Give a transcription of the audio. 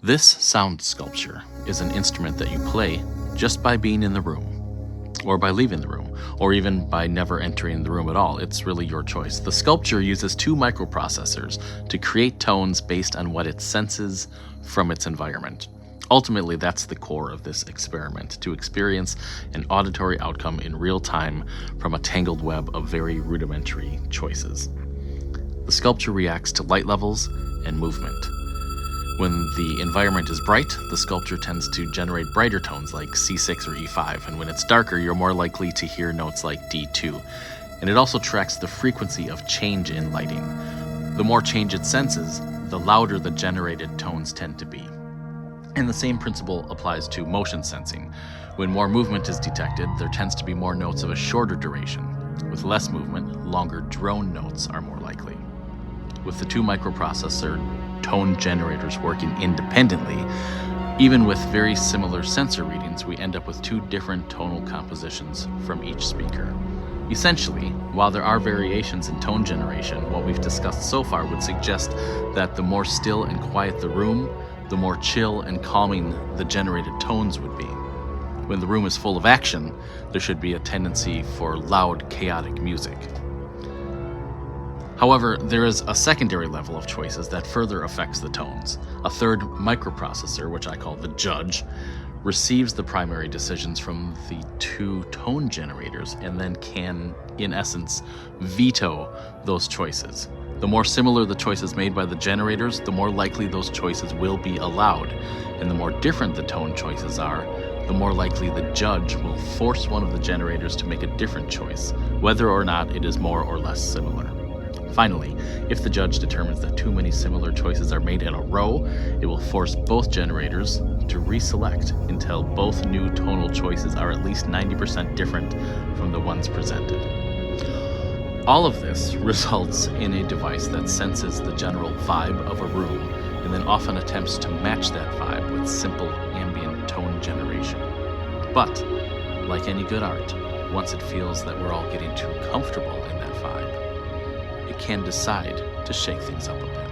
This sound sculpture is an instrument that you play just by being in the room, or by leaving the room, or even by never entering the room at all. It's really your choice. The sculpture uses two microprocessors to create tones based on what it senses from its environment. Ultimately, that's the core of this experiment, to experience an auditory outcome in real time from a tangled web of very rudimentary choices. The sculpture reacts to light levels and movement. When the environment is bright, the sculpture tends to generate brighter tones like C6 or E5, and when it's darker, you're more likely to hear notes like D2. And it also tracks the frequency of change in lighting. The more change it senses, the louder the generated tones tend to be. And the same principle applies to motion sensing. When more movement is detected, there tends to be more notes of a shorter duration. With less movement, longer drone notes are more likely. With the two microprocessor tone generators working independently, even with very similar sensor readings, we end up with two different tonal compositions from each speaker. Essentially, while there are variations in tone generation, what we've discussed so far would suggest that the more still and quiet the room, the more chill and calming the generated tones would be. When the room is full of action, there should be a tendency for loud, chaotic music. However, there is a secondary level of choices that further affects the tones. A third microprocessor, which I call the judge, receives the primary decisions from the two tone generators and then can, in essence, veto those choices. The more similar the choices made by the generators, the more likely those choices will be allowed. And the more different the tone choices are, the more likely the judge will force one of the generators to make a different choice, whether or not it is more or less similar. Finally, if the judge determines that too many similar choices are made in a row, it will force both generators to reselect until both new tonal choices are at least 90% different from the ones presented. All of this results in a device that senses the general vibe of a room and then often attempts to match that vibe with simple ambient tone generation. But, like any good art, once it feels that we're all getting too comfortable in that vibe, it can decide to shake things up a bit.